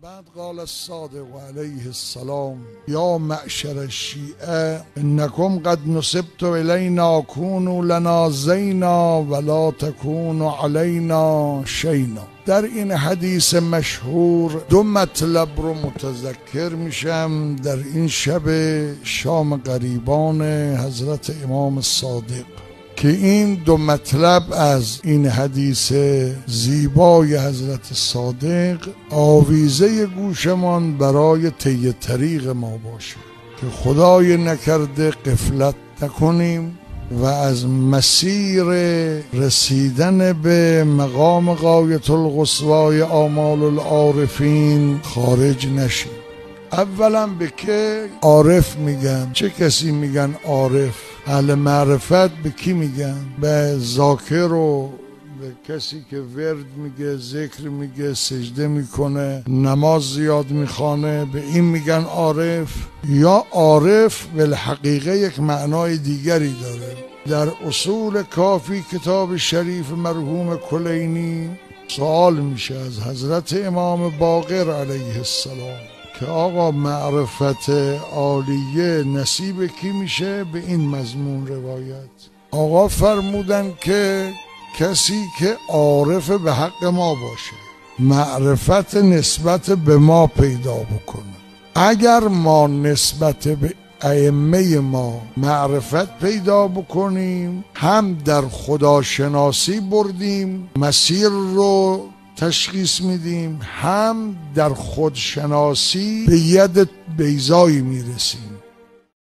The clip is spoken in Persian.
بعد قال الصادق علیه السلام یا معشر الشیعه انکم قد نسبت الینا کونوا لنا زینا ولا تکونوا علینا شینا. در این حدیث مشهور دو مطلب رو متذکر میشم در این شب شام غریبان حضرت امام صادق که این دو مطلب از این حدیث زیبای حضرت صادق آویزه گوشمان برای طی طریق ما باشه که خدای نکرده غفلت نکنیم و از مسیر رسیدن به مقام غایة القصوی آمال العارفین خارج نشیم. اولا به که عارف میگن؟ چه کسی میگن عارف؟ اهل معرفت به کی میگن؟ به ذاکر و به کسی که ورد میگه، ذکر میگه، سجده میکنه، نماز زیاد میخوانه، به این میگن عارف؟ یا عارف بالحقیقه یک معنای دیگری داره. در اصول کافی کتاب شریف مرحوم کلینی سوال میشه از حضرت امام باقر علیه السلام که آقا معرفت عالیه نصیب کی میشه؟ به این مضمون روایت آقا فرمودن که کسی که عارف به حق ما باشه، معرفت نسبت به ما پیدا بکنه. اگر ما نسبت به ائمه ما معرفت پیدا بکنیم، هم در خداشناسی بردیم، مسیر رو تشخیص میدیم، هم در خودشناسی به ید بیضایی میرسیم.